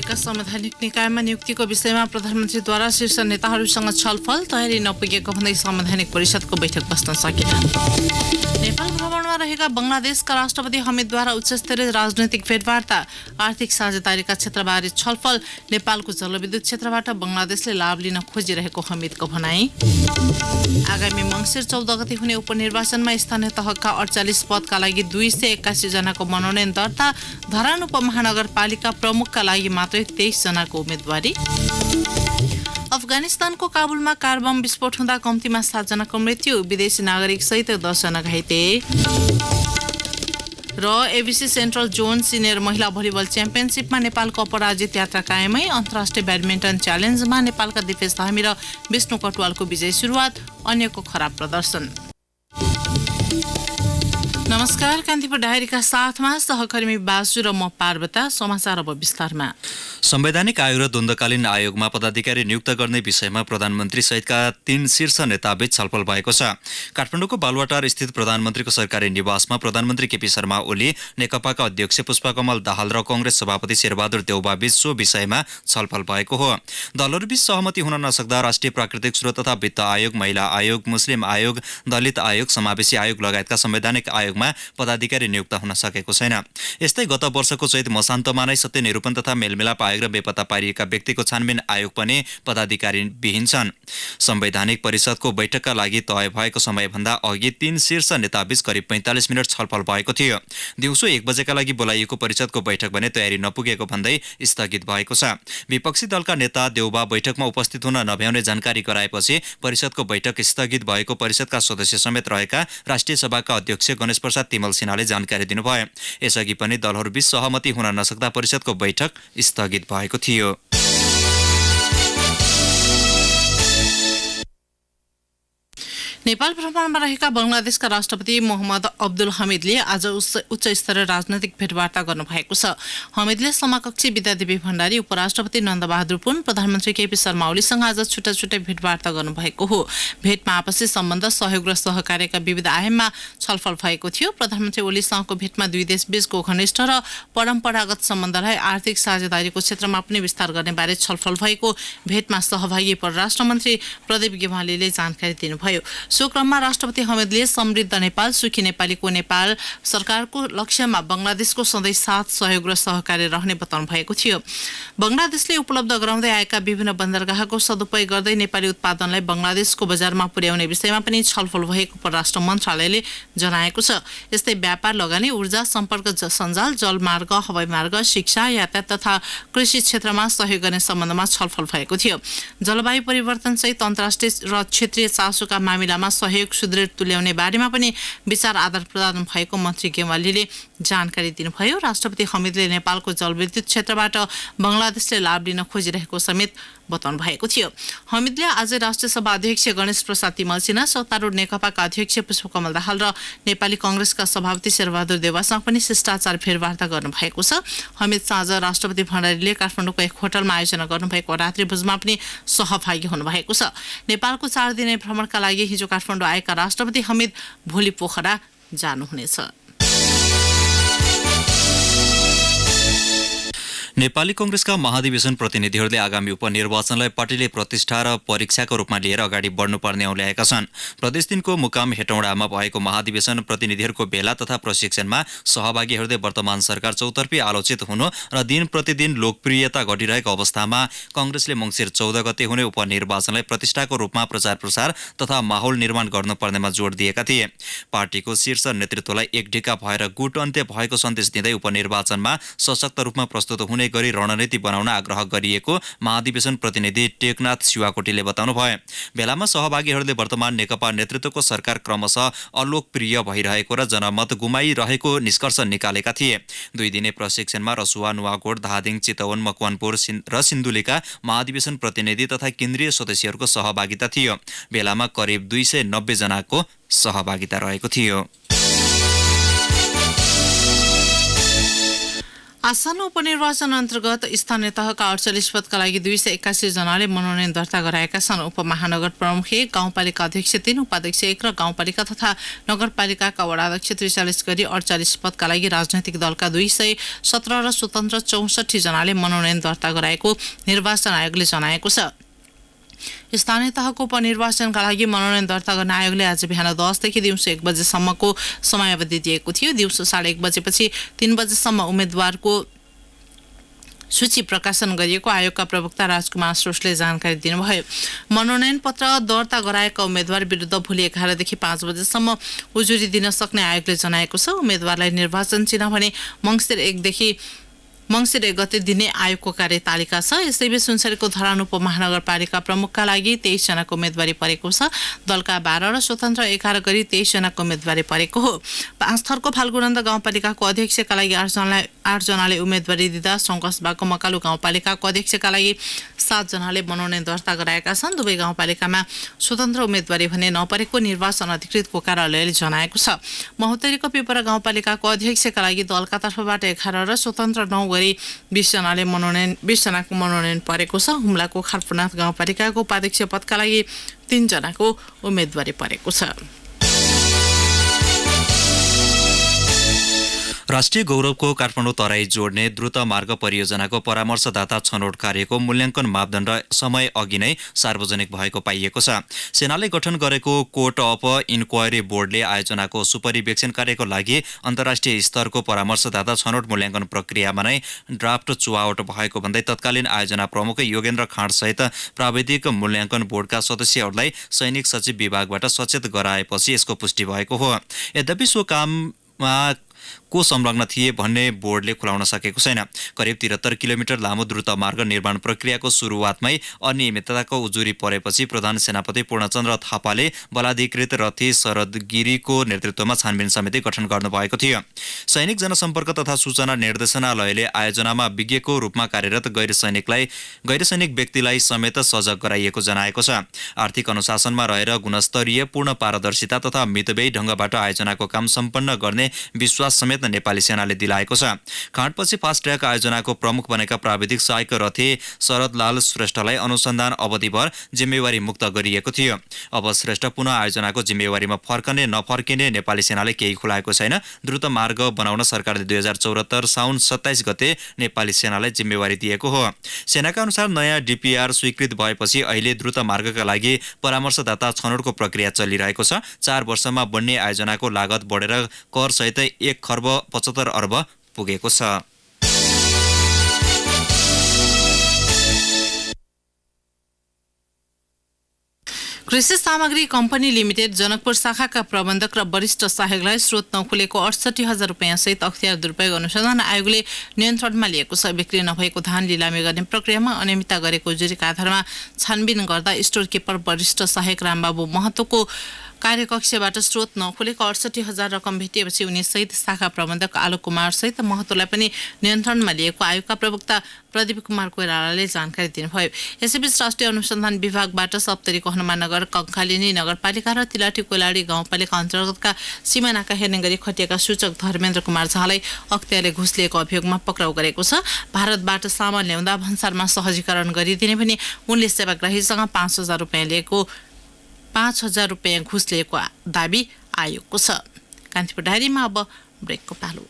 America संवैधानिक निकायमा नियुक्तिको विषयमा प्रधानमन्त्रीद्वारा शीर्ष नेताहरूसँग छलफल तयारी नपुगेको भन्दै संवैधानिक परिषदको बैठक बस्न सकेन। नेपाल भ्रमणमा रहेका बंगलादेशका राष्ट्रपति हमिदद्वारा उच्चस्तरीय राजनैतिक भेटवार्ता, आर्थिक साझेदारीका क्षेत्रबारे छलफल, नेपालको जलविद्युत क्षेत्रबाट बंगलादेशले लाभ लिन खोजिरहेको हमिदको भनाई। आगामी मङ्सिर 14 गते हुने उपनिर्वाचनमा स्थानीय तहका 48 पदका लागि 281 जनाको मनोनयन दर्ता, धरान उपमहानगरपालिका प्रमुखका लागि मात्रै 23 जनाको उम्मेदवारी। अफगानिस्तानको काबुलमा कार बम विस्फोट हुँदा कम्तीमा 7 जनाको मृत्यु, विदेशी नागरिक सहित 10 जना घाइते। र एबिसी सेन्ट्रल जोन सिनियर महिला भलिबल च्याम्पियनसिपमा नेपालको अपराजित यात्रा कायमै, अन्तर्राष्ट्रिय ब्याडमिन्टन च्यालेन्जमा नेपालका दिपेश धामी र विष्णु कटुवालको विजय सुरुवात, अन्यको खराब प्रदर्शन। नमस्कार, कान्तिपुर डायरीका साथमा सहकर्मी बासु र म पार्वता। समाचार अब विस्तारमा। संवैधानिक आयोग र द्वन्द्वकालीन आयोगमा पदाधिकारी नियुक्त गर्ने विषयमा प्रधानमन्त्री सहितका 3 शीर्ष नेताबीच छलफल भएको छ। काठमाडौँको बालुवाटार स्थित प्रधानमन्त्रीको सरकारी निवासमा प्रधानमन्त्री केपी शर्मा ओली, नेकपाका अध्यक्ष पुष्पकमल दाहाल र कांग्रेस सभापति शेरबहादुर देउवाबीच सो विषयमा छलफल भएको हो। दलहरूबीच सहमति हुन नसक्दा राष्ट्रिय प्राकृतिक स्रोत तथा वित्त आयोग, महिला आयोग, मुस्लिम आयोग, दलित आयोग, समावेशी आयोग लगायतका संवैधानिक आयोगमा पदाधिकारी नियुक्त हुन सकेको छैन। यस्तै गत वर्षको चैत मसान्तमा नै सत्य निरूपण तथा मेलमिलाप आयोग र बेपत्ता पारिएका व्यक्तिको छानबिन आयोग पनि पदाधिकारी विहीन छन्। संवैधानिक परिषदको बैठकका लागि तय भएको समयभन्दा अघि 3 शीर्ष नेताबीच करिब 45 मिनट छलफल भएको थियो। दिउँसो 1 बजेका लागि बोलाइएको परिषदको बैठक भने तयारी नपुगेको भन्दै स्थगित भएको छ। विपक्षी दलका नेता देउबा बैठकमा उपस्थित हुन नभ्याउने जानकारी गराएपछि परिषदको बैठक स्थगित भएको परिषदका सदस्य समेत रहेका राष्ट्रिय सभाका अध्यक्ष गणेश प्रसाद तिमल सिन्हाले जानकारी दिनुभयो। यसअघि पनि दलहरूबीच सहमति हुन नसक्दा परिषदको बैठक स्थगित भएको थियो। नेपाल भ्रमणमा रहेका बंगलादेशका राष्ट्रपति मोहम्मद अब्दुल हमिदले आज उच्च स्तरीय राजनैतिक भेटवार्ता गर्नुभएको छ। हमिदले समकक्षी विद्यादेवी भण्डारी, उपराष्ट्रपति नन्दबहादुर पुन, प्रधानमन्त्री केपी शर्मा ओलीसँग आज छुट्टा छुट्टै भेटवार्ता गर्नुभएको हो। भेटमा आपसी सम्बन्ध, सहयोग र सहकार्यका विविध आयाममा छलफल भएको थियो। प्रधानमन्त्री ओलीसँगको भेटमा दुई देशबीचको घनिष्ठ र परम्परागत सम्बन्धलाई आर्थिक साझेदारीको क्षेत्रमा पनि विस्तार गर्ने बारे छलफल भएको भेटमा सहभागी परराष्ट्र मन्त्री प्रदीप गेवालीले जानकारी दिनुभयो। सो क्रममा राष्ट्रपति हमिदले समृद्ध नेपाल, सुखी नेपालीको नेपाल सरकारको लक्ष्यमा बंगलादेशको सधैँ साथ, सहयोग र सहकार्य रहने बताउनु भएको थियो। बंगलादेशले उपलब्ध गराउँदै आएका विभिन्न बन्दरगाहको सदुपयोग गर्दै नेपाली उत्पादनलाई बंगलादेशको बजारमा पुर्याउने विषयमा पनि छलफल भएको परराष्ट्र मन्त्रालयले जनाएको छ। यस्तै व्यापार, लगानी, ऊर्जा, सम्पर्क सञ्जाल, जलमार्ग, हवाईमार्ग, शिक्षा, यातायात तथा कृषि क्षेत्रमा सहयोग गर्ने सम्बन्धमा छलफल भएको थियो। जलवायु परिवर्तन सहित अन्तर्राष्ट्रिय र क्षेत्रीय चासोका मामिलामा सहयोग सुदृढ तुल्याउने बारेमा पनि विचार आदान प्रदान भएको मन्त्री गेवालीले जानकारी दिनुभयो। राष्ट्रपति हमिदले नेपालको जलविद्युत क्षेत्रबाट बंगलादेशले लाभ लिन खोजिरहेको समेत बताउनु भएको थियो। हमिदले आज राष्ट्रिय सभा अध्यक्ष गणेश प्रसाद तिमल सिन्हा, सत्तारूढ नेकपाका अध्यक्ष पुष्पकमल दाहाल र नेपाली कांग्रेसका सभापति शेरबहादुर देउवासँग पनि शिष्टाचार भेटवार्ता गर्नुभएको छ। हमिद साँझ राष्ट्रपति भण्डारीले काठमाडौँको एक होटलमा आयोजना गर्नुभएको रात्रि भोजमा पनि सहभागी हुनुभएको छ। नेपालको 4 दिने भ्रमणका लागि हिजो काठमाडौँ आएका राष्ट्रपति हमिद भोलि पोखरा जानुहुनेछ। नेपाली कांग्रेसका महाधिवेशन प्रतिनिधिहरूले आगामी उपनिर्वाचनलाई पार्टीले प्रतिष्ठा र परीक्षाको रूपमा लिएर अगाडि बढ्नुपर्ने औल्याएका छन्। प्रदेश 3 को मुकाम हेटौडामा भएको महाधिवेशन प्रतिनिधिहरूको भेला तथा प्रशिक्षणमा सहभागीहरूले वर्तमान सरकार चौतर्फी आलोचित हुनु र दिन प्रतिदिन लोकप्रियता घटिरहेको अवस्थामा कांग्रेसले मङ्सिर 14 गते हुने उपनिर्वाचनलाई प्रतिष्ठाको रूपमा प्रचार प्रसार तथा माहौल निर्माण गर्नुपर्नेमा जोड दिएका थिए। पार्टीको शीर्ष नेतृत्वलाई एकढिका भएर गुट अन्त्य भएको सन्देश दिँदै उपनिर्वाचनमा सशक्त रूपमा प्रस्तुत हुने गरी रणनीति बनाउन आग्रह गरिएको महाधिवेशन प्रतिनिधि टेकनाथ शिवाकोटीले बताउनुभयो। भेलामा सहभागीहरूले वर्तमान नेकपा नेतृत्वको सरकार क्रमशः अलोकप्रिय भइरहेको र जनमत गुमाइरहेको निष्कर्ष निकालेका थिए। 2 दिने प्रशिक्षणमा रसुवा, नुवाकोट, धादिङ, चितवन, मकवानपुर र सिन्धुलीका महाधिवेशन प्रतिनिधि तथा केन्द्रीय सदस्यहरूको सहभागिता थियो। भेलामा करिब 290 जनाको सहभागिता रहेको थियो। आसन्न उपनिर्वाचन अन्तर्गत स्थानीय तहका 48 पदका लागि 281 जनाले मनोनयन दर्ता गराएका छन्। उपमहानगर प्रमुख 1, गाउँपालिका अध्यक्ष 3, उपाध्यक्ष 1 र गाउँपालिका तथा नगरपालिकाका वडाध्यक्ष 43 गरी 48 पदका लागि राजनैतिक दलका 217 र स्वतन्त्र 64 जनाले मनोनयन दर्ता गराएको निर्वाचन आयोगले जनाएको छ। स्थानीय तहको उपनिर्वाचनका लागि मनोनयन दर्ता गर्न आयोगले आज बिहान 10 देखि दिउँसो 1 बजेसम्मको समयावधि दिएको थियो। दिउँसो 1:30 बजेपछि 3 बजेसम्म उम्मेद्वारको सूची प्रकाशन गरिएको आयोगका प्रवक्ता राजकुमार श्रेष्ठले जानकारी दिनुभयो। मनोनयन पत्र दर्ता गराएका उम्मेद्वार विरुद्ध भोलि 11 देखि 5 बजेसम्म उजुरी दिन सक्ने आयोगले जनाएको छ। उम्मेद्वारलाई निर्वाचन चिन्ह भने मङ्सिर 1 गते दिने आयोगको कार्यतालिका छ। यसैबीच सुनसरीको धरान उपमहानगरपालिका प्रमुखका लागि 23 जनाको उम्मेदवारी परेको छ। दलका 12 र स्वतन्त्र 11 गरी 23 जनाको उम्मेदवारी परेको हो। पाँचथरको फाल्गुनन्द गाउँपालिकाको अध्यक्षका लागि 8 जनाले उम्मेदवारी दिँदा सङ्कसबाको मकालु गाउँपालिकाको अध्यक्षका लागि 7 जनाले मनोनयन दर्ता गराएका छन्। दुवै गाउँपालिकामा स्वतन्त्र उम्मेदवारी भने नपरेको निर्वाचन अधिकृतको कार्यालयले जनाएको छ। महोत्तरीको पिपरा गाउँपालिकाको अध्यक्षका लागि दलका तर्फबाट 11 र स्वतन्त्र 9 गरी 20 जनाको मनोनयन परेको छ। हुम्लाको खालपुनाथ गाउँपालिकाको उपाध्यक्ष पदका लागि 3 जनाको उम्मेदवारी परेको छ। राष्ट्रिय गौरवको काठमाडौँ तराई जोड्ने द्रुत मार्ग परियोजनाको परामर्शदाता छनौट कार्यको मूल्याङ्कन मापदण्ड समय अघि नै सार्वजनिक भएको पाइएको छ। सेनाले गठन गरेको कोर्ट अफ इन्क्वायरी बोर्डले आयोजनाको सुपरिवेक्षण कार्यको लागि अन्तर्राष्ट्रिय स्तरको परामर्शदाता छनौट मूल्याङ्कन प्रक्रियामा नै ड्राफ्ट चुहावट भएको भन्दै तत्कालीन आयोजना प्रमुख योगेन्द्र खाँडसहित प्राविधिक मूल्याङ्कन बोर्डका सदस्यहरूलाई सैनिक सचिव विभागबाट सचेत गराएपछि यसको पुष्टि भएको हो। यद्यपि सो काममा को संलग्न थिए भन्ने बोर्डले खुलाउन सकेको छैन। करिब 73 किलोमिटर लामो द्रुत मार्ग निर्माण प्रक्रियाको सुरुवातमै अनियमितताको उजुरी परेपछि प्रधान सेनापति पूर्णचन्द्र थापाले बलाधिकृत रथी शरद गिरीको नेतृत्वमा छानबिन समिति गठन गर्नुभएको थियो। सैनिक जनसम्पर्क तथा सूचना निर्देशनालयले आयोजनामा विज्ञको रूपमा कार्यरत गैर सैनिक व्यक्तिलाई समेत सजग गराइएको जनाएको छ। आर्थिक अनुशासनमा रहेर गुणस्तरीय पूर्ण पारदर्शिता तथा मितव्ययी ढङ्गबाट आयोजनाको काम सम्पन्न गर्ने विश्वास समेत नेपाली सेनाले दिलाएको छ। खाँडपछि फास्ट ट्र्याक आयोजनाको प्रमुख बनेका प्राविधिक सहायक रथी शरदलाल श्रेष्ठलाई अनुसन्धान अवधिभर जिम्मेवारी मुक्त गरिएको थियो। अब श्रेष्ठ पुनः आयोजनाको जिम्मेवारीमा फर्कने नफर्किने नेपाली सेनाले केही खुलाएको छैन। द्रुत मार्ग बनाउन सरकारले 2074 साउन 27 गते नेपाली सेनालाई जिम्मेवारी दिएको हो। सेनाका अनुसार नयाँ डिपिआर स्वीकृत भएपछि अहिले द्रुत मार्गका लागि परामर्शदाता छनौटको प्रक्रिया चलिरहेको छ। 4 वर्षमा बन्ने आयोजनाको लागत बढेर कर सहित 1 खर्ब 75 अर्ब पुगेको छ। कृषि सामग्री कम्पनी लिमिटेड जनकपुर शाखाका प्रबन्धक र वरिष्ठ सहायकलाई स्रोत नखुलेको 68,000 रुपियाँ सहित अख्तियार दुरुपयोग अनुसन्धान आयोगले नियन्त्रणमा लिएको छ। बिक्री नभएको धान लिलामी गर्ने प्रक्रियामा अनियमितता गरेको उजुरीका आधारमा छानबिन गर्दा स्टोर किपर वरिष्ठ सहायक रामबाबु महतोको कार्यकक्षबाट स्रोत नखुलेको 68,000 रकम भेटिएपछि उनी सहित शाखा प्रबन्धक आलोक कुमार सहित महतोलाई पनि नियन्त्रणमा लिएको आयोगका प्रवक्ता प्रदीप कुमार कोइरालाले जानकारी दिनुभयो। यसैबीच राष्ट्रिय अनुसन्धान विभागबाट सप्तरीको हनुमाननगर कङ्खालिनी नगरपालिका र तिलाठी कोइलाडी गाउँपालिका अन्तर्गतका सीमानाका हेर्ने गरी खटिएका सूचक धर्मेन्द्र कुमार झालाई अख्तियारले घुस लिएको अभियोगमा पक्राउ गरेको छ। भारतबाट सामान ल्याउँदा भन्सारमा सहजीकरण गरिदिने भने उनले सेवाग्राहीसँग 5,000 रुपियाँ घुस लिएको दाबी आयोगको छ। कान्तिपुर डायरीमा अब ब्रेकको पालो।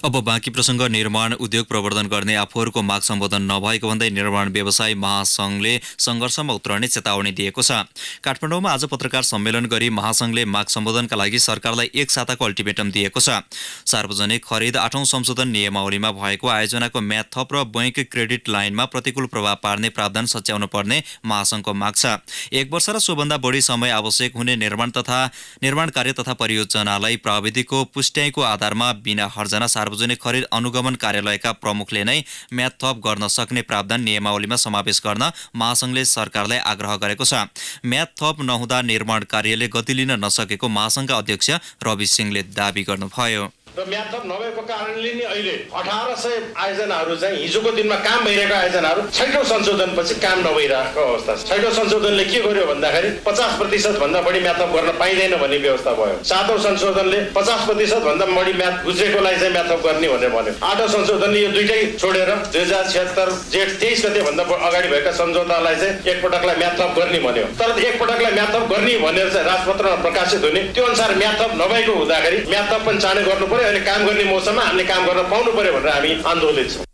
अब बाँकी प्रसङ्ग। निर्माण उद्योग प्रवर्धन गर्ने आफूहरूको माग सम्बोधन नभएको भन्दै निर्माण व्यवसाय महासङ्घले सङ्घर्षमा उत्रने चेतावनी दिएको छ। काठमाडौँमा आज पत्रकार सम्मेलन गरी महासङ्घले माग सम्बोधनका लागि सरकारलाई 1 साताको अल्टिमेटम दिएको छ। सार्वजनिक खरिद 8औं संशोधन नियमावलीमा भएको आयोजनाको म्याद थप र बैंक क्रेडिट लाइनमा प्रतिकूल प्रभाव पार्ने प्रावधान सच्याउनु पर्ने महासङ्घको माग छ। 1 वर्ष र सोभन्दा बढी समय आवश्यक हुने निर्माण कार्य तथा परियोजनालाई प्राविधिकको पुष्ट्याइको आधारमा बिना हर्जना सार्वजनिक खरिद अनुगमन कार्यालयका प्रमुखले नै म्याद थप गर्न सक्ने प्रावधान नियमावलीमा समावेश गर्न महासङ्घले सरकारलाई आग्रह गरेको छ। म्याद थप नहुँदा निर्माण कार्यले गति लिन नसकेको महासङ्घका अध्यक्ष रवि सिंहले दाबी गर्नुभयो। र म्याथप नभएको कारणले नि अहिले 1800 आयोजनाहरू चाहिँ हिजोको दिनमा काम भइरहेको आयोजनाहरू 6औं संशोधनपछि काम नभइरहेको अवस्था छ। 6औं संशोधनले के गर्यो भन्दाखेरि 50% भन्दा बढी म्याथप गर्न पाइँदैन भन्ने व्यवस्था भयो। 7औं संशोधनले 50% भन्दा बढी म्याथ गुज्रेकोलाई चाहिँ म्याथप गर्ने भनेर भन्यो। 8औं संशोधनले यो दुईटै छोडेर 2076 जेठ 23 गते भन्दा अगाडि भएका सम्झौतालाई चाहिँ एकपटकलाई म्याथप गर्ने भन्यो। तर एकपटकलाई म्याथप गर्ने भनेर चाहिँ राजपत्रमा प्रकाशित हुने त्यो अनुसार म्याथप नभएको हुँदाखेरि म्याथप पनि चाँडै गर्नु पर्यो। अहिले काम गर्ने मौसममा हामीले काम गर्न पाउनु पर्यो भनेर हामी आन्दोलित छौँ।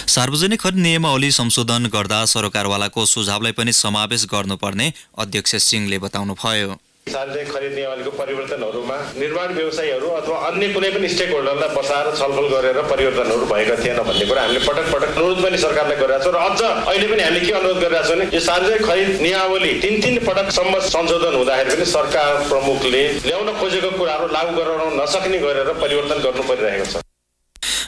सार्वजनिक खरिद नियमावली संशोधन गर्दा सरकारवालाको सुझावलाई पनि समावेश गर्नुपर्ने अध्यक्ष सिंहले बताउनुभयो। सार्वजनिक खरिद नियमावलीको परिवर्तनहरूमा निर्माण व्यवसायीहरू अथवा अन्य कुनै पनि स्टेक होल्डरलाई बसाएर छलफल गरेर परिवर्तनहरू भएका थिएन भन्ने कुरा हामीले पटक पटक अनुरोध पनि सरकारलाई गरिरहेका छौँ। र अझ अहिले पनि हामीले के अनुरोध गरिरहेका छौँ भने यो सार्वजनिक खरिद नियमावली 3 पटकसम्म संशोधन हुँदाखेरि पनि सरकार प्रमुखले ल्याउन खोजेको कुराहरू लागू गराउन नसक्ने गरेर परिवर्तन गर्नु परिरहेको छ।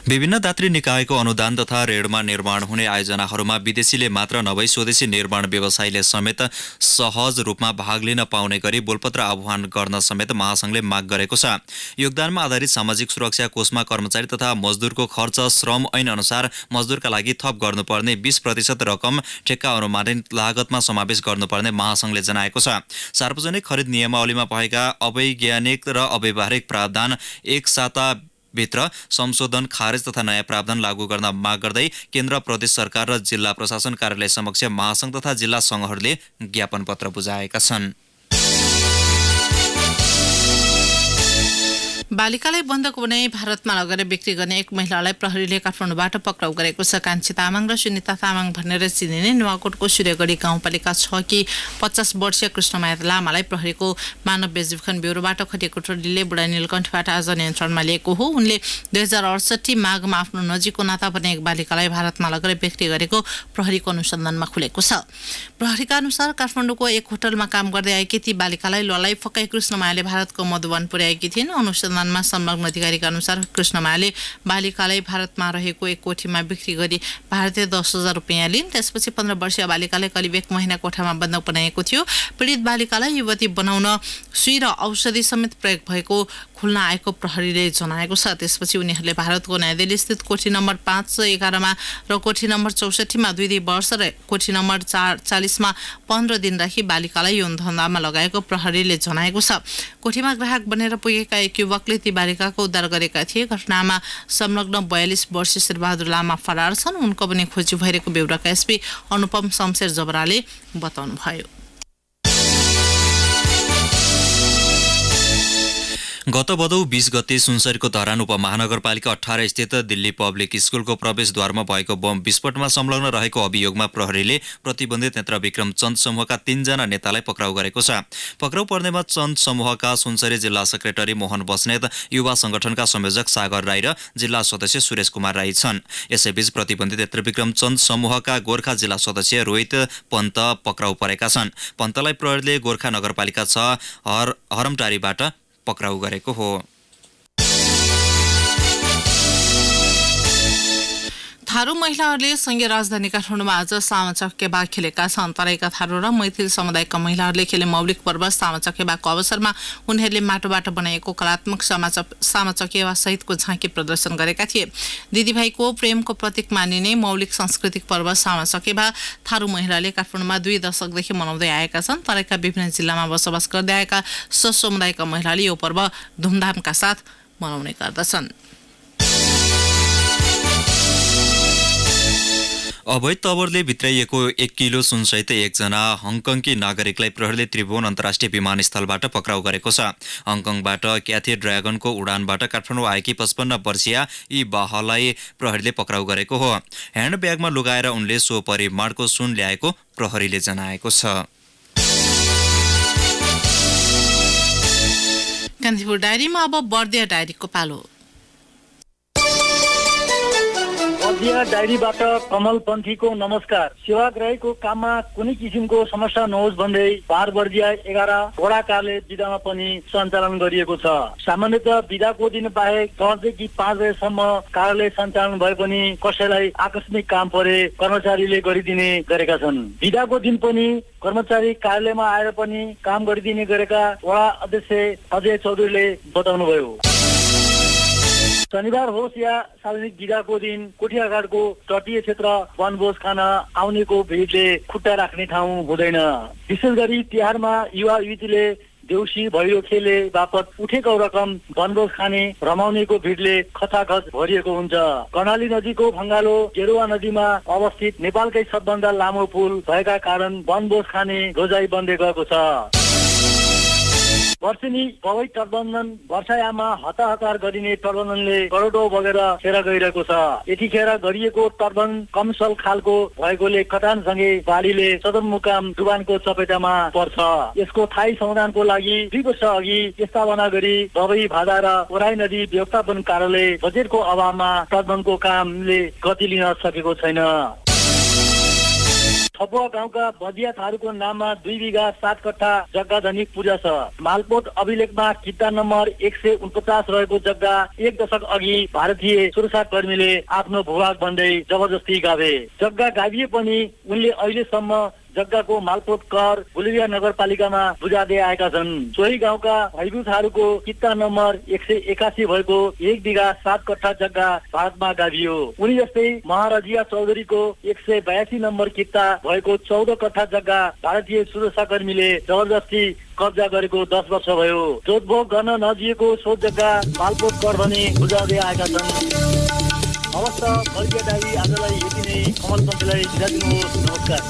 विभिन्न दात्री निकायको अनुदान तथा ऋणमा निर्माण हुने आयोजनाहरूमा विदेशीले मात्र नभई स्वदेशी निर्माण व्यवसायीले समेत सहज रूपमा भाग लिन पाउने गरी बोलपत्र आह्वान गर्न समेत महासंघले माग गरेको छ। योगदानमा आधारित सामाजिक सुरक्षा कोषमा कर्मचारी तथा मजदुरको खर्च श्रम ऐन अनुसार मजदुरका लागि थप गर्नुपर्ने 20% रकम ठेक्का अनुमानित लागतमा समावेश गर्नुपर्ने महासंघले जनाएको छ। सार्वजनिक खरिद नियमावलीमा भएका अवैज्ञानिक र अव्यवहारिक प्रावधान एक साता भित्र संशोधन खारेज तथा नयाँ प्रावधान लागू गर्न माग गर्दै केन्द्र प्रदेश सरकार र जिल्ला प्रशासन कार्यालय समक्ष महासंघ तथा जिल्ला संघहरूले ज्ञापन पत्र बुझाएका छन्। बालिकालाई बन्धक बनाई भारतमा लगेर बिक्री गर्ने एक महिलालाई प्रहरीले काठमाडौँबाट पक्राउ गरेको छ। कान्छी तामाङ र सुनिता तामाङ भनेर चिनिने नुवाकोटको सूर्यगढी गाउँपालिका 6 की 50 वर्षीय कृष्णमाया लामालाई प्रहरीको मानव बेचबिखन ब्युरोबाट खटिएको टोलीले बुढा नीलकण्ठबाट आज नियन्त्रणमा लिएको हो। उनले 2068 माघमा आफ्नो नजिकको नाता पर्ने एक बालिकालाई भारतमा लगेर बिक्री गरेको प्रहरीको अनुसन्धानमा खुलेको छ। प्रहरीका अनुसार काठमाडौँको एक होटलमा काम गर्दै आएकी ती बालिकालाई ललाई फकाई कृष्णमायाले भारतको मधुवन पुर्याएकी थिइन्। अनुसन्धानमा संलग्न अधिकारीका अनुसार कृष्णमायाले बालिकालाई भारतमा रहेको एक कोठीमा बिक्री गरी भारतीय 10,000 रुपियाँ लिइन्। त्यसपछि 15 वर्षीय बालिकालाई करिब 1 महिना कोठामा बन्धक बनाएको थियो। पीडित बालिकालाई युवती बनाउन सुई र औषधि समेत प्रयोग भएको खुल्न आएको प्रहरीले जनाएको छ। त्यसपछि उनीहरूले भारतको नयाँ दिल्ली स्थित कोठी नम्बर 511 मा र कोठी नम्बर 64 मा 2 वर्ष र कोठी नम्बर 40 मा 15 दिन राखी बालिकालाई यौन धन्दामा लगाएको प्रहरीले जनाएको छ। कोठीमा ग्राहक बनेर पुगेका एक युवकले ती बालिकाको उद्धार गरेका थिए। घटनामा संलग्न 42 वर्षीय शेरबहादुर लामा फरार छन्। उनको पनि खोजी भइरहेको बेउराका एसपी अनुपम शमशेर जबराले बताउनुभयो। गत भदौ 20 गते सुनसरीको धरान उपमहानगरपालिका 18 स्थित दिल्ली पब्लिक स्कुलको प्रवेशद्वारमा भएको बम विस्फोटमा संलग्न रहेको अभियोगमा प्रहरीले प्रतिबन्धित नेता विक्रम चन्द समूहका 3 जना नेतालाई पक्राउ गरेको छ। पक्राउ पर्नेमा चन्द समूहका सुनसरी जिल्ला सेक्रेटरी मोहन बस्नेत, युवा संगठनका संयोजक सागर राई र जिल्ला सदस्य सुरेश कुमार राई छन्। यसैबीच प्रतिबन्धित नेता विक्रम चन्द समूहका गोर्खा जिल्ला सदस्य रोहित पन्त पक्राउ परेका छन्। पन्तलाई प्रहरीले गोर्खा नगरपालिका 6 हरमटारीबाट पक्राउ गरेको हो। थारू महिलाहरूले संघीय राजधानी काठमाडौँमा आज सामा चकेबा खेलेका छन्। तराईका थारू र मैथिल समुदायका महिलाहरूले खेले मौलिक पर्व सामा चकेबाको अवसरमा उनीहरूले माटोबाट बनाइएको कलात्मक सामा चकेबा सहितको झाँकी प्रदर्शन गरेका थिए। दिदीभाइको प्रेमको प्रतीक मानिने मौलिक सांस्कृतिक पर्व सामा चकेबा थारू महिलाले काठमाडौँमा 2 दशकदेखि मनाउँदै आएका छन्। तराईका विभिन्न जिल्लामा बसोबास गर्दै आएका समुदायका महिलाले यो पर्व धुमधामका साथ मनाउने गर्दछन्। अवैध तवरले भित्राइएको 1 किलो सुनसहित 1 जना हङकङकी नागरिकलाई प्रहरीले त्रिभुवन अन्तर्राष्ट्रिय विमानस्थलबाट पक्राउ गरेको छ। हङकङबाट क्याथे ड्रागनको उडानबाट काठमाडौँ आएकी 55 वर्षीय यी बाहलाई प्रहरीले पक्राउ गरेको हो। ह्यान्ड ब्यागमा लुगाएर उनले सो परिमाणको सुन ल्याएको प्रहरीले जनाएको छ। कान्तिपुर डायरीमा अब बर्दिया डायरीको पालो। बर्दिया डायरीबाट कमल पन्थीको नमस्कार। सेवाग्राहीको काममा कुनै किसिमको समस्या नहोस् भन्दै बार बर्दिया 11 वडा कार्यालय बिदामा पनि सञ्चालन गरिएको छ। सामान्यतः बिदाको दिन बाहेक 10 देखि 5 बजेसम्म कार्यालय सञ्चालन भए पनि कसैलाई आकस्मिक काम परे कर्मचारीले गरिदिने गरेका छन्। बिदाको दिन पनि कर्मचारी कार्यालयमा आएर पनि काम गरिदिने गरेका वडा अध्यक्ष अजय चौधरीले बताउनुभयो। शनिबार होस् या सार्वजनिक बिदाको दिन कोठियाघाटको तटीय क्षेत्र वनभोज खान आउनेको भिडले खुट्टा राख्ने ठाउँ हुँदैन। विशेष गरी तिहारमा युवा युवतीले देउसी भैरो खेले बापत उठेको रकम वनभोज खाने रमाउनेको भिडले खचाखच भरिएको हुन्छ। कर्णाली नदीको भङ्गालो गेरुवा नदीमा अवस्थित नेपालकै सबभन्दा लामो पुल भएका कारण वनभोज खाने रोजाइ बन्दै गएको छ। वर्षेनी पवै तटबन्धन वर्षायाममा हताहतार गरिने तटबन्धनले करोडौं बगेर खेर गइरहेको छ। यतिखेर गरिएको तटबन्ध कमसल खालको भएकोले कटानसँगै बाढीले सदरमुकाम डुबानको चपेटामा पर्छ। यसको थायी समाधानको लागि 2 वर्ष अघि प्रस्तावना गरी दबै भादा र ओराई नदी व्यवस्थापन कार्यालय बजेटको अभावमा तटबन्धको कामले गति लिन सकेको छैन। थपुवा गाउँका बदिया थारूको नाममा 2 बिघा 7 कट्ठा जग्गा धनिक पूजा छ। मालपोत अभिलेखमा किता नम्बर 149 रहेको जग्गा 1 दशक अघि भारतीय सुरक्षाकर्मीले आफ्नो भूभाग भन्दै जबरजस्ती गाभे। जग्गा गाभिए पनि उनले अहिलेसम्म जग्गाको मालपोत कर गुलिया नगरपालिकामा बुझादै आएका छन्। सोही गाउँका भैबु थारूको किता नम्बर 181 भएको 1 बिघा 7 कट्ठा जग्गा भारतमा गाभियो। उनी जस्तै महाराजिया चौधरीको 182 नम्बर किता भएको 14 कट्ठा जग्गा भारतीय सुरक्षाकर्मीले जबरजस्ती कब्जा गरेको 10 वर्ष भयो। जोतभोग गर्न नदिएको सो जग्गा मालपोत कर भने बुझाउँदै आएका छन्। अवस्थ बर्दिया डायरी आजलाई यति नै। कमलपन्थीलाई बिदा दिनुहोस्। नमस्कार।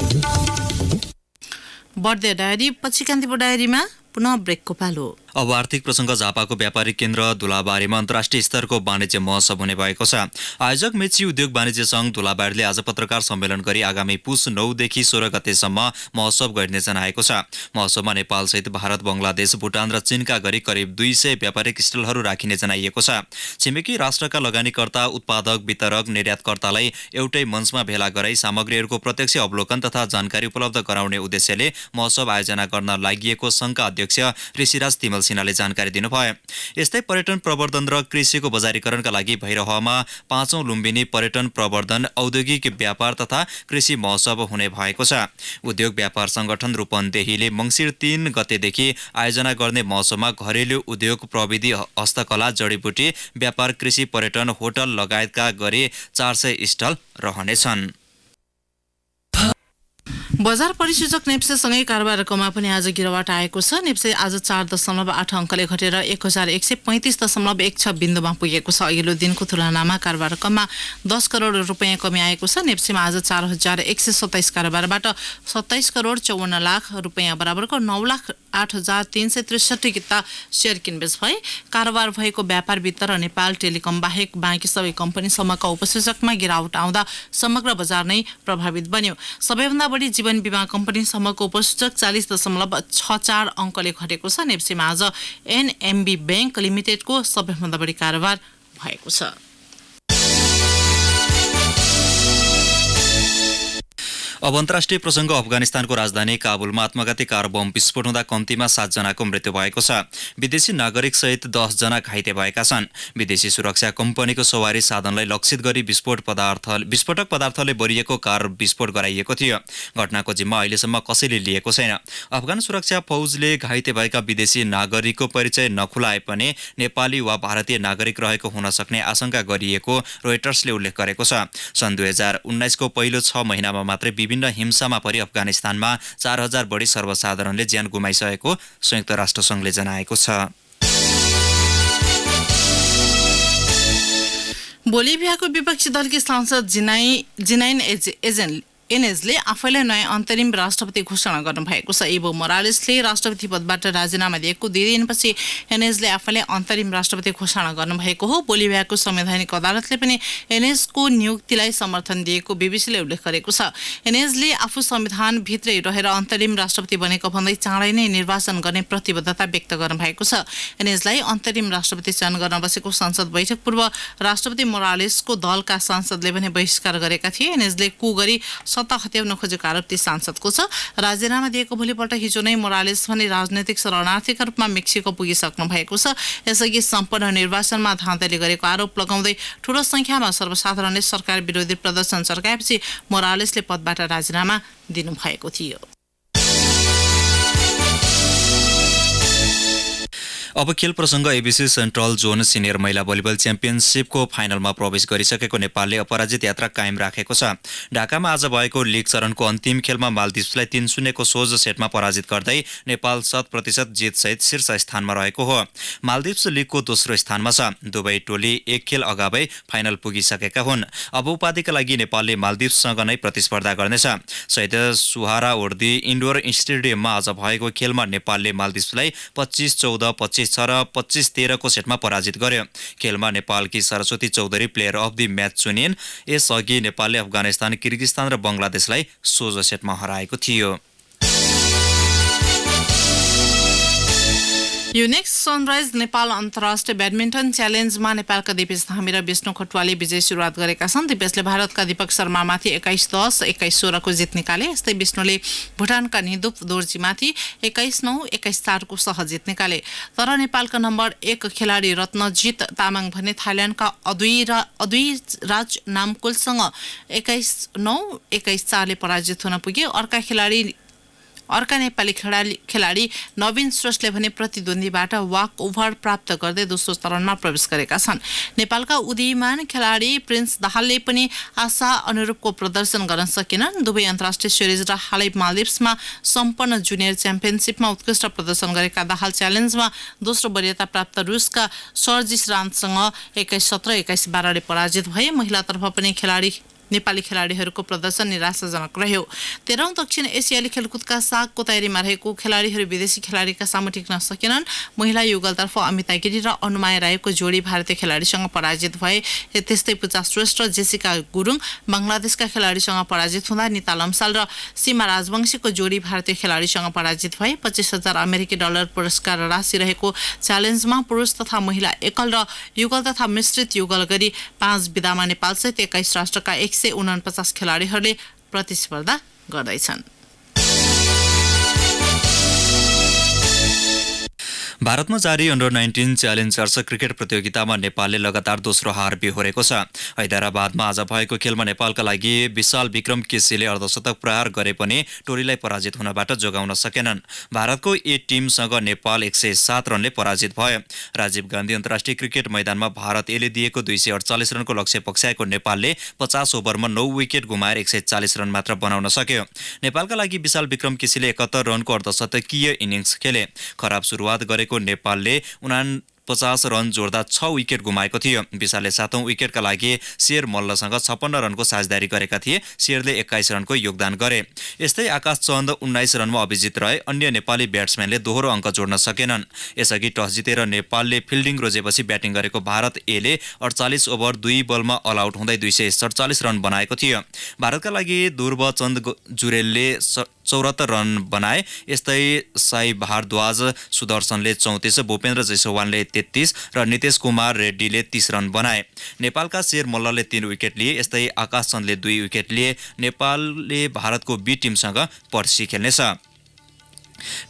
बर्दिया डायरी पछि कान्तिपुर डायरीमा पुनः ब्रेकको पालो। अब आर्थिक प्रसङ्ग। झापाको व्यापारिक केन्द्र धुलाबारीमा अन्तर्राष्ट्रिय स्तरको वाणिज्य महोत्सव हुने भएको छ। आयोजक मेची उद्योग वाणिज्य सङ्घ धुलाबारीले आज पत्रकार सम्मेलन गरी आगामी पुस 9 देखि 16 गतेसम्म महोत्सव गर्ने जनाएको छ। महोत्सवमा नेपालसहित भारत, बङ्गलादेश, भुटान र चीनका गरी करिब 200 व्यापारिक स्टलहरू राखिने जनाइएको छ। छिमेकी राष्ट्रका लगानीकर्ता, उत्पादक, वितरक, निर्यातकर्तालाई एउटै मञ्चमा भेला गराई सामग्रीहरूको प्रत्यक्ष अवलोकन तथा जानकारी उपलब्ध गराउने उद्देश्यले महोत्सव आयोजना गर्न लागि सङ्घका अध्यक्ष ऋषिराज तिमल सिन्हाले जानकारी दिनुभयो। यस्तै पर्यटन प्रवर्धन र कृषिको बजारीकरणका लागि भैरहवामा 5औं लुम्बिनी पर्यटन प्रवर्धन, औद्योगिक व्यापार तथा कृषि महोत्सव हुने भएको छ। उद्योग व्यापार संगठन रूपन्देहीले मङ्सिर 3 गतेदेखि आयोजना गर्ने महोत्सवमा घरेलु उद्योग, प्रविधि, हस्तकला, जडीबुटी व्यापार, कृषि, पर्यटन, होटल लगायतका गरी 400 स्टल रहनेछन्। बजार परिसूचक नेप्सेसँगै कारोबार रकममा पनि आज गिरावट आएको छ। नेप्से आज 4.8 अङ्कले घटेर 1131.16 बिन्दुमा पुगेको छ। अघिल्लो दिनको तुलनामा कारोबार रकममा 10 करोड रुपियाँ कमी आएको छ। नेप्सेमा आज 4127 कारोबारबाट 27 करोड 54 लाख रुपियाँ बराबरको 9,08,363 किता सेयर किनबेच भए। कारोबार भएको व्यापार वित्त र नेपाल टेलिकम बाहेक बाँकी सबै कम्पनीसम्मका उपसूचकमा गिरावट आउँदा समग्र बजार नै प्रभावित बन्यो। सबैभन्दा बढी जीवन बीमा कम्पनीसम्मको उपसूचक 40.64 अङ्कले घटेको छ। नेप्सेमा आज एनएमबी बैंक लिमिटेडको सबैभन्दा बढी कारोबार भएको छ। अब अन्तर्राष्ट्रिय प्रसङ्ग। अफगानिस्तानको राजधानी काबुलमा आत्मघाती कार बम विस्फोट हुँदा कम्तीमा 7 जनाको मृत्यु भएको छ। विदेशी नागरिक सहित 10 जना घाइते भएका छन्। विदेशी सुरक्षा कम्पनीको सवारी साधनलाई लक्षित गरी विस्फोटक पदार्थले भरिएको कार विस्फोट गराइएको थियो। घटनाको जिम्मा अहिलेसम्म कसैले लिएको छैन। अफगान सुरक्षा फौजले घाइते भएका विदेशी नागरिकको परिचय नखुलाए पनि नेपाली वा भारतीय नागरिक रहेको हुन सक्ने आशंका गरिएको रोइटर्सले उल्लेख गरेको छ। सन् 2019 को पहिलो 6 महिनामा मात्रै विभिन्न हिंसामा परि अफगानिस्तानमा 4000 बढी सर्वसाधारणले ज्यान गुमाइसकेको संयुक्त राष्ट्रसङ्घले जनाएको छ। बोलिभियाको विपक्षी दलकी सांसद जिनाइन एनेजले आफैलाई नयाँ अन्तरिम राष्ट्रपति घोषणा गर्नुभएको छ। एभो मोरालेसले राष्ट्रपति पदबाट राजीनामा दिएको 2 दिनपछि एनेजले आफैलाई अन्तरिम राष्ट्रपति घोषणा गर्नुभएको हो। बोलिभियाको संवैधानिक अदालतले पनि एनेजको नियुक्तिलाई समर्थन दिएको बीबीसीले उल्लेख गरेको छ। एनेजले आफू संविधानभित्रै रहेर अन्तरिम राष्ट्रपति बनेको भन्दै चाँडै नै निर्वाचन गर्ने प्रतिबद्धता व्यक्त गर्नुभएको छ। एनेजलाई अन्तरिम राष्ट्रपति चयन गर्न बसेको संसद बैठक पूर्व राष्ट्रपति मोरालेसको दलका सांसदले पनि बहिष्कार गरेका थिए। एनेजले कु गरी सत्ता हत्याउन खोजेको आरोप ती सांसदको छ। राजीनामा दिएको भोलिपल्ट हिजो नै मोरालेस भने राजनैतिक शरणार्थीका रूपमा मेक्सिको पुगिसक्नु भएको छ। यसअघि सम्पन्न निर्वाचनमा धाँधली गरेको आरोप लगाउँदै ठूलो संख्यामा सर्वसाधारणले सरकार विरोधी प्रदर्शन चर्काएपछि मोरालेसले पदबाट राजीनामा दिनुभएको थियो। अब खेल प्रसङ्ग एबिसी सेन्ट्रल जोन सिनियर महिला भलिबल च्याम्पियनसिपको फाइनलमा प्रवेश गरिसकेको नेपालले अपराजित यात्रा कायम राखेको छ। ढाकामा आज भएको लिग चरणको अन्तिम खेलमा मालदिप्सलाई 3-0 को सोझो सेटमा पराजित गर्दै नेपाल 100% जितसहित शीर्ष स्थानमा रहेको हो। मालदिप्स लिगको दोस्रो स्थानमा छ। दुवै टोली एक खेल अगावै फाइनल पुगिसकेका हुन्। अब उपाधिका लागि नेपालले मालदिप्ससँग नै प्रतिस्पर्धा गर्नेछ। सैयद सुहारावर्दी इन्डोर स्टेडियममा आज भएको खेलमा नेपालले मालदिप्सलाई 25-14, 25-6 र 25-13 को सेटमा पराजित गर्यो। खेलमा नेपालकी Saraswati Chaudhary player of the match चुनिन्। यसअघि नेपालले अफगानिस्तान, किर्गिस्तान र बङ्गलादेशलाई सोझो सेटमा हराएको थियो। युनेक्स सनराइज नेपाल अन्तर्राष्ट्रिय ब्याडमिन्टन च्यालेन्जमा नेपालका दिपेश धामी र विष्णु खटवालले विजय सुरुवात गरेका छन्। दिपेशले भारतका दीपक शर्मामाथि 21-10, 21-16 को जित निकाले। यस्तै विष्णुले भुटानका निदुप दोर्जीमाथि 21-9, 21-4 को सह जित निकाले। तर नेपालका नम्बर 1 खेलाडी रत्नजित तामाङ भने थाइल्याण्डका अद्विराज नामकुलसँग 21-9, 21-4 ले पराजित हुन पुगे। अर्का नेपाली खेलाडी नवीन श्रेष्ठले भने प्रतिद्वन्द्वीबाट वाक ओभर प्राप्त गर्दै दोस्रो चरणमा प्रवेश गरेका छन्। नेपालका उदीयमान खेलाडी प्रिन्स दाहालले पनि आशा अनुरूपको प्रदर्शन गर्न सकेनन्। दुवै अन्तर्राष्ट्रिय सिरिज र हालै मालदिप्समा सम्पन्न जुनियर च्याम्पियनसिपमा उत्कृष्ट प्रदर्शन गरेका दाहाल च्यालेन्जमा दोस्रो वरियता प्राप्त रुसका सर्जिस रान्तसँग 21-17, 21-12 ले पराजित भए। महिलातर्फ पनि नेपाली खेलाडीहरूको प्रदर्शन निराशाजनक रह्यो। 13औं दक्षिण एसियाली खेलकुदका सागको तयारीमा रहेको खेलाडीहरू विदेशी खेलाडीका सामु टिक्न सकेनन्। महिला युगलतर्फ अमिता गिरी र अनुमाया राईको जोडी भारतीय खेलाडीसँग पराजित भए। त्यस्तै पूजा श्रेष्ठ, जेसिका गुरुङ बङ्गलादेशका खेलाडीसँग पराजित हुँदा निता लम्साल र सीमा राजवंशीको जोडी भारतीय खेलाडीसँग पराजित भए। 25,000 अमेरिकी डलर पुरस्कार राशि रहेको च्यालेन्जमा पुरुष तथा महिला एकल र युगल तथा मिश्रित युगल गरी 5 विधामा नेपालसहित 21 राष्ट्रका 149 खेलाडीहरूले प्रतिस्पर्धा गर्दैछन्। भारतमा जारी अन्डर 19 च्यालेन्जर्स क्रिकेट प्रतियोगितामा नेपालले लगातार दोस्रो हार बिहोरेको छ। हैदराबादमा आज भएको खेलमा नेपालका लागि विशाल विक्रम केसीले अर्धशतक प्रहार गरे पनि टोलीलाई पराजित हुनबाट जोगाउन सकेनन्। भारतको ए टिमसँग नेपाल 107 रनले पराजित भयो। राजीव गान्धी अन्तर्राष्ट्रिय क्रिकेट मैदानमा भारत एले दिएको 248 रनको लक्ष्य पक्ष्याएको नेपालले 50 ओभरमा 9 विकेट गुमाएर 140 रन मात्र बनाउन सक्यो। नेपालका लागि विशाल विक्रम केसीले 71 रनको अर्धशतकीय इनिङ्स खेले। खराब सुरुवात गरेको नेपालले 49 रन जोड्दा 6 विकेट गुमाएको थियो। विशालले 7औं विकेटका लागि शेर मल्लसँग 56 रनको साझेदारी गरेका थिए। शेरले 21 रनको योगदान गरे। यस्तै आकाश चन्द 19 रनमा अभिजित रहे। अन्य नेपाली ब्याट्सम्यानले दोहोरो अङ्क जोड्न सकेनन्। यसअघि टस जितेर नेपालले फिल्डिङ रोजेपछि ब्याटिङ गरेको भारत एले 48 ओभर 2 बलमा अल आउट हुँदै 247 रन बनाएको थियो। भारतका लागि ध्रुवचन्द जुरेलले 74 रन बनाए। यस्तै साई भारद्वाज सुदर्शनले 34, भूपेन्द्र जयसवालले 33 र नितेश कुमार रेड्डीले 30 रन बनाए। नेपालका शेर मल्लले 3 विकेट लिए। यस्तै आकाश चन्दले 2 विकेट लिए। नेपालले भारतको बी टिमसँग पर्सि खेल्नेछ।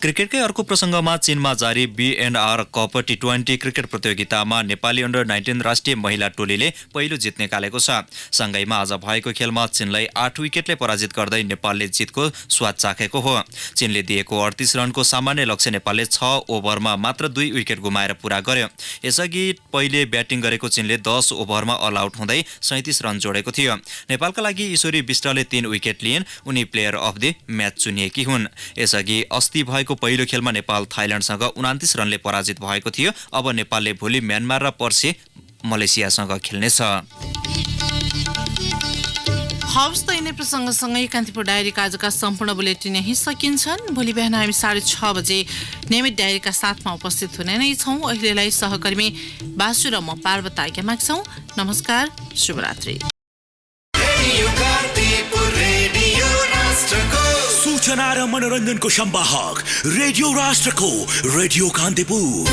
क्रिकेटकै अर्को प्रसङ्गमा चीनमा जारी B&R कप T20 क्रिकेट प्रतियोगितामा नेपाली अन्डर 19 राष्ट्रिय महिला टोलीले पहिलो जित निकालेको छ। सङ्घाईमा आज भएको खेलमा चीनलाई 8 विकेटले पराजित गर्दै नेपालले जितको स्वाद चाखेको हो। चीनले दिएको 38 रनको सामान्य लक्ष्य नेपालले 6 ओभरमा मात्र 2 विकेट गुमाएर पूरा गर्यो। यसअघि पहिले ब्याटिङ गरेको चीनले 10 ओभरमा अल आउट हुँदै 37 रन जोडेको थियो। नेपालका लागि ईश्वरी विष्टले 3 विकेट लिइन्। उनी प्लेयर अफ द म्याच चुनिएकी हुन्। यसअघि भएको पहिलो खेलमा नेपाल थाइल्याण्डसँग 29 रनले पराजित भएको थियो। अब नेपालले भोलि म्यानमार र पर्सि मलेसियासँग खेल्नेछ। हवस् त यिनै प्रसङ्गसँगै कान्तिपुर डायरीका आजका सम्पूर्ण बुलेटिन यही सकिन्छन्। भोलि बिहान हामी 6:30 बजे नियमित डायरीका साथमा उपस्थित हुने नै छौँ। अहिलेलाई सहकर्मी बासु र म पार्वता आज्ञा माग्छौँ। नमस्कार, शुभरात्रि। सूचना र मनोरञ्जनको सम्वाहक रेडियो राष्ट्रको रेडियो कान्तिपुर।